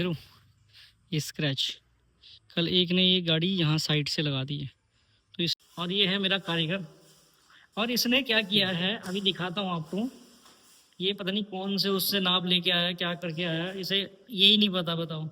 लो ये स्क्रैच। कल एक ने ये गाड़ी यहाँ साइड से लगा दी है। तो इस और ये है मेरा कारीगर, और इसने क्या किया है अभी दिखाता हूँ आपको। ये पता नहीं कौन से उससे नाप लेके आया, क्या करके आया, इसे यही नहीं पता। बताओ।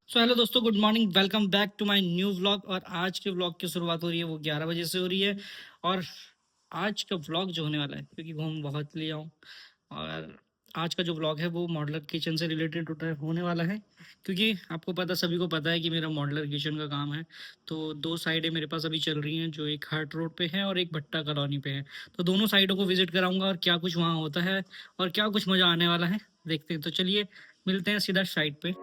सो हेलो दोस्तों, good morning, welcome back to my new vlog. और आज के व्लॉग की शुरुआत हो रही है वो 11 बजे से हो रही है। और आज का व्लॉग जो होने वाला है, क्योंकि घूम बहुत लिया हूँ, और आज का जो व्लॉग है वो मॉडलर किचन से रिलेटेड होने वाला है। क्योंकि आपको पता, सभी को पता है कि मेरा मॉडलर किचन का काम है। तो दो साइडें मेरे पास अभी चल रही हैं, जो एक हार्ट रोड पे है और एक भट्टा कॉलोनी पे है। तो दोनों साइडों को विजिट कराऊंगा और क्या कुछ वहाँ होता है और क्या कुछ मज़ा आने वाला है, देखते हैं। तो चलिए मिलते हैं सीधा साइड पे।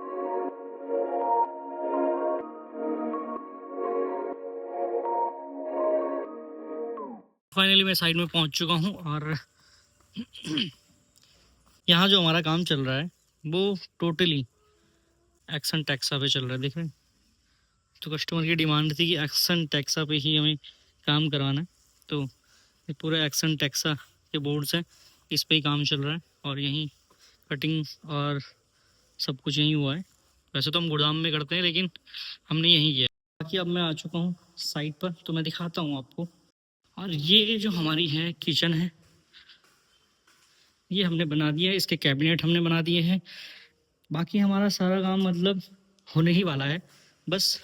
फाइनली मैं साइड में पहुंच चुका हूं, और यहाँ जो हमारा काम चल रहा है वो टोटली एक्सन टेक्सा पे चल रहा है, देख रहे हैं। तो कस्टमर की डिमांड थी कि एक्सन टेक्सा पे ही हमें काम करवाना है। तो ये पूरे एक्सन टेक्सा के बोर्ड्स हैं, इस पे ही काम चल रहा है, और यहीं कटिंग और सब कुछ यहीं हुआ है। वैसे तो हम गुड़गांव में करते हैं, लेकिन हमने यहीं किया है। बाकी अब मैं आ चुका हूँ साइट पर, तो मैं दिखाता हूँ आपको। और ये जो हमारी है किचन है, ये हमने बना दिया है, इसके कैबिनेट हमने बना दिए हैं। बाकी हमारा सारा काम मतलब होने ही वाला है। बस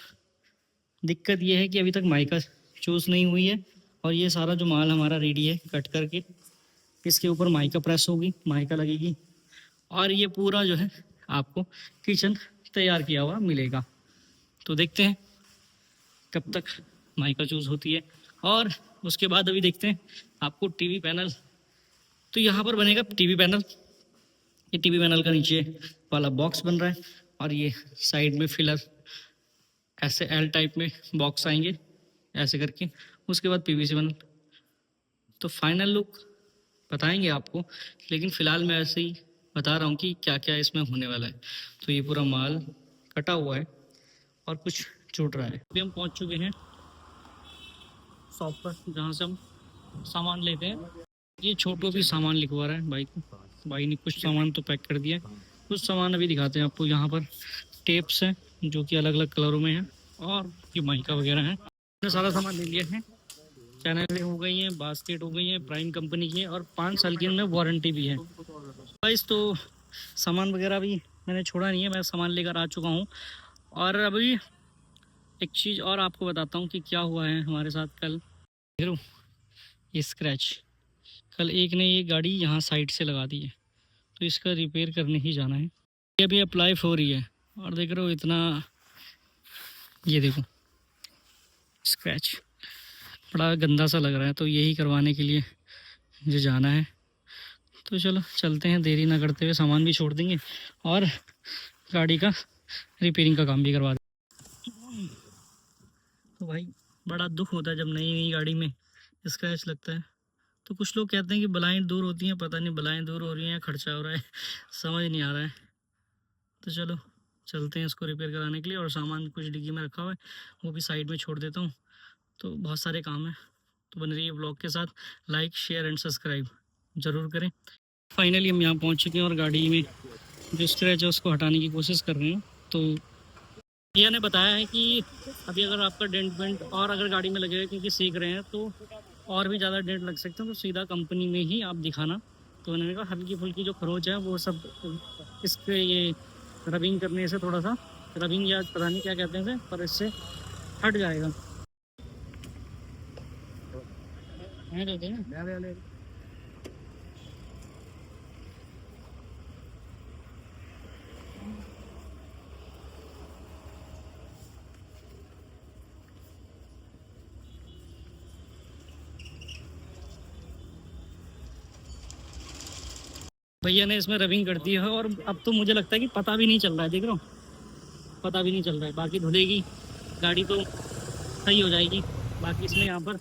दिक्कत ये है कि अभी तक माइका चूज़ नहीं हुई है, और ये सारा जो माल हमारा रेडी है कट करके, इसके ऊपर माइका प्रेस होगी, माइका लगेगी, और ये पूरा जो है आपको किचन तैयार किया हुआ मिलेगा। तो देखते हैं कब तक माइका चूज़ होती है, और उसके बाद अभी देखते हैं आपको टीवी पैनल। तो यहाँ पर बनेगा टीवी पैनल। ये टीवी पैनल का नीचे वाला बॉक्स बन रहा है, और ये साइड में फिलर ऐसे एल टाइप में बॉक्स आएंगे ऐसे करके। उसके बाद पीवीसी पैनल। तो फाइनल लुक बताएंगे आपको, लेकिन फ़िलहाल मैं ऐसे ही बता रहा हूँ कि क्या क्या इसमें होने वाला है। तो ये पूरा माल कटा हुआ है और कुछ छूट रहा है। अभी हम पहुँच चुके हैं शॉप पर, जहाँ से हम सामान लेते हैं। ये छोटू भी सामान लिखवा रहा है भाई को। भाई ने कुछ सामान तो पैक कर दिया, कुछ सामान अभी दिखाते हैं आपको। यहाँ पर टेप्स हैं जो कि अलग अलग कलरों में हैं, और ये माइका वगैरह हैं। मैंने सारा सामान ले लिया है। चैनल हो गई हैं, बास्केट हो गई हैं, प्राइम कंपनी की है, और 5 साल की इनमें वारंटी भी है। गाइस तो सामान वगैरह भी मैंने छोड़ा नहीं है, मैं सामान लेकर आ चुका हूँ। और अभी एक चीज़ और आपको बताता हूँ कि क्या हुआ है हमारे साथ कल। ये स्क्रैच। कल एक ने ये गाड़ी यहाँ साइड से लगा दी है, तो इसका रिपेयर करने ही जाना है। ये अभी अप्लाई हो रही है, और देख रहे हो इतना, ये देखो स्क्रैच बड़ा गंदा सा लग रहा है। तो यही करवाने के लिए मुझे जाना है। तो चलो चलते हैं, देरी ना करते हुए सामान भी छोड़ देंगे और गाड़ी का रिपेयरिंग का काम भी करवा देंगे। तो भाई बड़ा दुख होता है जब नई नई गाड़ी में स्क्रैच लगता है। तो कुछ लोग कहते हैं कि बलाएँ दूर होती हैं, पता नहीं बलाएँ दूर हो रही हैं, खर्चा हो रहा है, समझ नहीं आ रहा है। तो चलो चलते हैं इसको रिपेयर कराने के लिए, और सामान कुछ डिग्गी में रखा हुआ है वो भी साइड में छोड़ देता हूँ। तो बहुत सारे काम हैं। तो बन रही है ब्लॉग के साथ, लाइक शेयर एंड सब्सक्राइब ज़रूर करें। फाइनली हम यहाँ पहुँच चुके हैं, और गाड़ी में जो स्क्रैच है उसको हटाने की कोशिश कर रहे हैं। तो भैया ने बताया है कि अभी अगर आपका डेंट वेंट और अगर गाड़ी में लगेगा, क्योंकि सीख रहे हैं, तो और भी ज़्यादा डेंट लग सकते हैं, तो सीधा कंपनी में ही आप दिखाना। तो उन्होंने कहा हल्की फुल्की जो खरोच है वो सब इसके ये रबिंग करने से थोड़ा सा, रबिंग या पता नहीं क्या कहते हैं इसे, पर इससे हट जाएगा। भैया ने इसमें रबिंग कर दी है, और अब तो मुझे लगता है कि पता भी नहीं चल रहा है, देख रहा हूँ, पता भी नहीं चल रहा है। बाकी धुलेगी गाड़ी तो सही हो जाएगी। बाकी इसमें यहाँ पर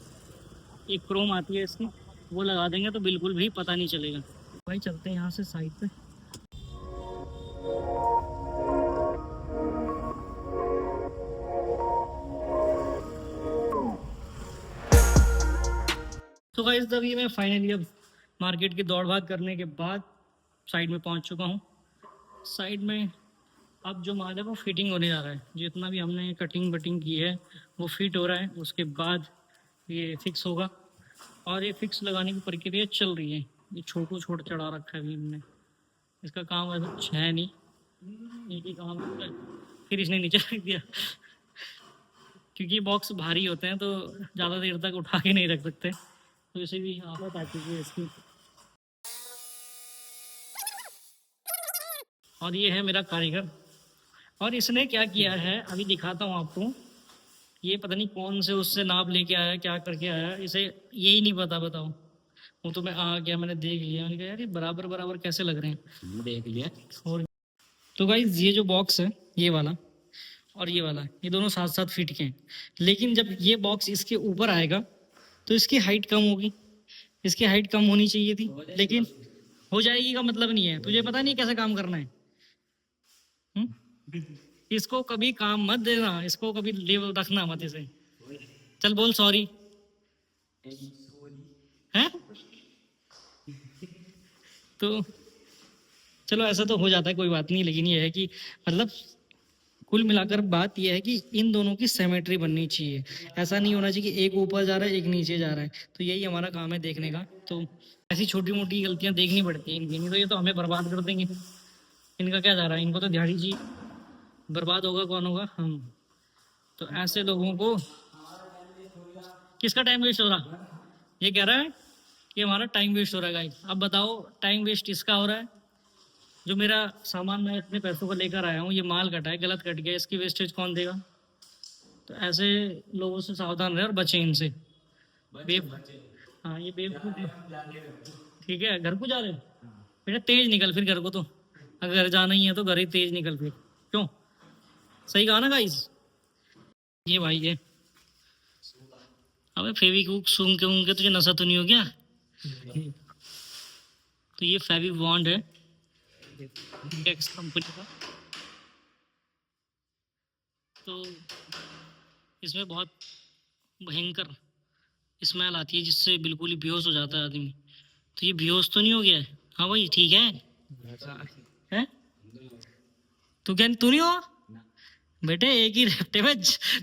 एक क्रोम आती है इसकी, वो लगा देंगे तो बिल्कुल भी पता नहीं चलेगा। भाई चलते हैं यहाँ से साइड पे। तो गाइस तभी मैं फाइनली अब मार्केट की दौड़ भाग करने के बाद साइड में पहुंच चुका हूं। साइड में अब जो माल है वो फिटिंग होने जा रहा है। जितना भी हमने कटिंग वटिंग की है वो फिट हो रहा है, उसके बाद ये फिक्स होगा। और ये फिक्स लगाने की प्रक्रिया चल रही है। ये छोटू छोड़ चढ़ा रखा है अभी हमने, इसका काम ऐसा कुछ है नहीं, एक ही काम है। फिर इसने नीचे रख दिया क्योंकि बॉक्स भारी होते हैं तो ज़्यादा देर तक उठा के नहीं रख सकते, तो इसे भी आफत आ चुकी है इसकी। और ये है मेरा कारीगर, और इसने क्या किया है अभी दिखाता हूँ आपको। ये पता नहीं कौन से उससे नाप लेके आया, क्या करके आया, इसे यही नहीं पता। बताओ, वो तो मैं आ गया, मैंने देख लिया, मैंने कहा यार ये बराबर बराबर कैसे लग रहे हैं, देख लिया। और तो गाइस ये जो बॉक्स है, ये वाला और ये वाला, ये दोनों साथ साथ फिट के हैं। लेकिन जब ये बॉक्स इसके ऊपर आएगा तो इसकी हाइट कम होगी, इसकी हाइट कम होनी चाहिए थी, लेकिन हो जाएगी का मतलब नहीं है। तुझे पता नहीं कैसे काम करना है। इसको कभी काम मत देना, इसको कभी लेवल रखना मत इसे। चल बोल सॉरी है। तो चलो ऐसा तो हो जाता है, कोई बात नहीं। लेकिन ये है कि मतलब कुल मिलाकर बात यह है कि इन दोनों की सिमेट्री बननी चाहिए। ऐसा नहीं होना चाहिए कि एक ऊपर जा रहा है एक नीचे जा रहा है। तो यही हमारा काम है देखने का। तो ऐसी छोटी मोटी गलतियां देखनी पड़ती हैं इनकी, नहीं तो ये तो हमें बर्बाद कर देंगे। इनका क्या जा रहा है, इनको तो दिहाड़ी जी, बर्बाद होगा कौन होगा, हम। तो ऐसे लोगों को, किसका टाइम वेस्ट हो रहा, ये कह रहा है कि हमारा टाइम वेस्ट हो रहा है गाइस। अब बताओ टाइम वेस्ट इसका हो रहा है, जो मेरा सामान मैं अपने पैसों को लेकर आया हूँ, ये माल कटा है, गलत कट गया, इसकी वेस्टेज कौन देगा। तो ऐसे लोगों से सावधान रहे और बचें इनसे। बेव हाँ ये बेवकूफ। ठीक है, घर को जा रहे हो बेटा, तेज निकल फिर घर को। तो अगर घर जाना ही है तो घर ही तेज निकल फिर, क्यों। सही कहा ना गाइस। ये भाई ये, अबे फेविक्विक सूंघ के तुझे नशा तो नहीं हो गया। तो ये फेविक बॉन्ड है डेक्स कंपनी का। तो इसमें बहुत भयंकर स्मेल आती है जिससे बिल्कुल ही बेहोश हो जाता है आदमी। तो ये बेहोश तो नहीं हो गया है। हाँ भाई ठीक है? तू क्या, तू नहीं हो बेटे, एक ही रेफ्टे में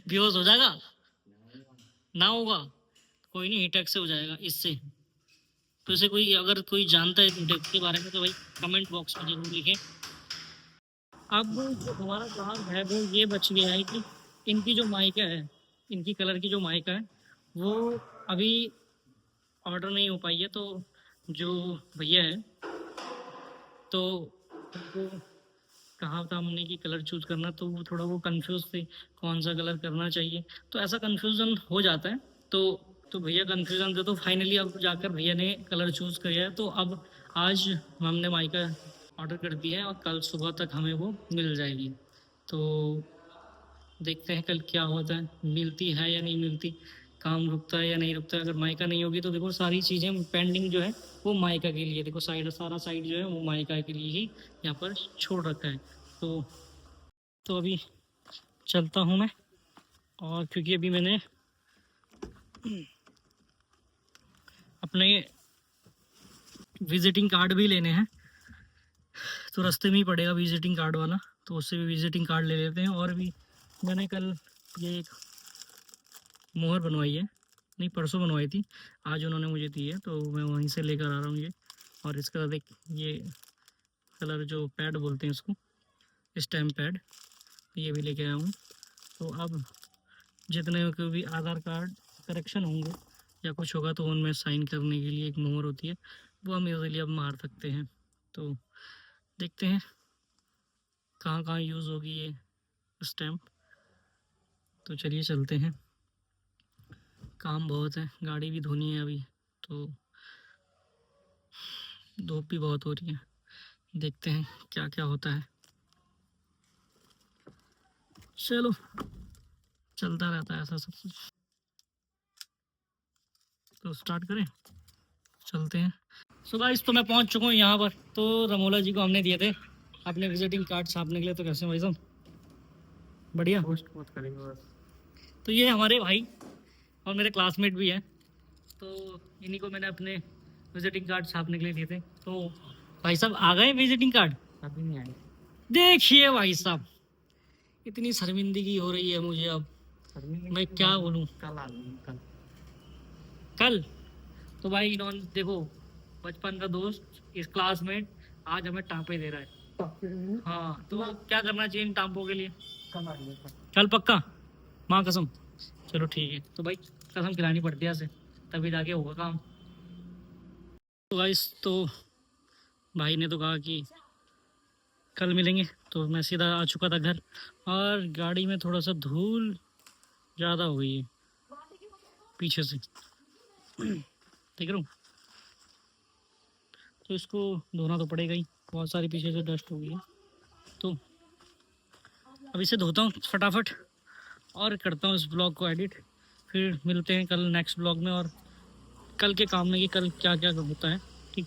बेहोश हो जाएगा। ना होगा कोई नहीं, हीटैक से हो जाएगा इससे। तो इसे कोई अगर कोई जानता है हीटैक के बारे में तो भाई कमेंट बॉक्स में जरूर लिखे। अब जो हमारा काम है वो ये बच गया है कि इनकी जो माइका है, इनकी कलर की जो माइका है वो अभी ऑर्डर नहीं हो पाई है। तो जो भैया है तो उनको कहा था हमने कि कलर चूज़ करना, तो वो थोड़ा वो कंफ्यूज थे कौन सा कलर करना चाहिए। तो ऐसा कंफ्यूजन हो जाता है। तो भैया कंफ्यूजन थे, तो फाइनली अब जाकर भैया ने कलर चूज़ किया है। तो अब आज हमने माइका ऑर्डर कर दिया है और कल सुबह तक हमें वो मिल जाएगी। तो देखते हैं कल क्या होता है, मिलती है या नहीं मिलती, काम रुकता है या नहीं रुकता है। अगर माइका नहीं होगी तो देखो सारी चीज़ें पेंडिंग जो है वो माइका के लिए, देखो साइड सारा साइड जो है वो माइका के लिए ही यहाँ पर छोड़ रखा है। तो अभी चलता हूँ मैं, और क्योंकि अभी मैंने अपने विजिटिंग कार्ड भी लेने हैं, तो रास्ते में ही पड़ेगा विजिटिंग कार्ड वाला, तो उससे भी विजिटिंग कार्ड ले लेते हैं। और भी मैंने कल ये एक मोहर बनवाई है, नहीं परसों बनवाई थी, आज उन्होंने मुझे दी है, तो मैं वहीं से लेकर आ रहा हूँ ये। और इसके बाद एक ये कलर जो पैड बोलते हैं इसको, स्टैम्प पैड, ये भी लेके आया हूँ। तो अब जितने को भी आधार कार्ड करेक्शन होंगे या कुछ होगा तो उनमें साइन करने के लिए एक मोहर होती है, वो हम इजीली अब मार सकते हैं। तो देखते हैं कहाँ कहाँ यूज़ होगी ये स्टैम्प। तो चलिए चलते हैं, काम बहुत है, गाड़ी भी धोनी है अभी, तो धूप भी बहुत हो रही है। देखते हैं क्या क्या होता है। चलो चलता रहता है ऐसा सब कुछ। तो स्टार्ट करें, चलते हैं। सो गाइस तो मैं पहुंच चुका हूँ यहाँ पर। तो रमोला जी को हमने दिए थे अपने विजिटिंग कार्ड छापने के लिए। तो कैसे भाई साहब, बढ़िया। पोस्ट मत करेंगे बस। तो ये हमारे भाई और मेरे क्लासमेट भी हैं, तो इन्हीं को मैंने अपने विजिटिंग कार्ड छापने के लिए दिए थे। तो भाई साहब आ गए विजिटिंग कार्ड? अभी नहीं आए। देखिए भाई साहब, इतनी शर्मिंदगी हो रही है मुझे अब, मैं क्या बोलूं। कल आ गई कल। कल तो भाई इन्होंने देखो, बचपन का दोस्त, इस क्लासमेट आज हमें टाँपे दे रहा है। हाँ, तो क्या करना चाहिए इन टाँपों के लिए? कल आ गई कल पक्का, माँ कसम। चलो ठीक है, तो भाई कसम खिलानी पड़ती है ऐसे, तभी जाके होगा काम। तो गाइस, तो भाई ने तो कहा कि कल मिलेंगे, तो मैं सीधा आ चुका था घर, और गाड़ी में थोड़ा सा धूल ज़्यादा हो गई है पीछे से, देख रहा हूँ, तो इसको धोना तो पड़ेगा ही, बहुत सारी पीछे से डस्ट हो गई है। तो अब इसे धोता हूँ फटाफट और करता हूँ इस ब्लॉग को एडिट। फिर मिलते हैं कल नेक्स्ट ब्लॉग में, और कल के काम में कि कल क्या क्या होता है। ठीक।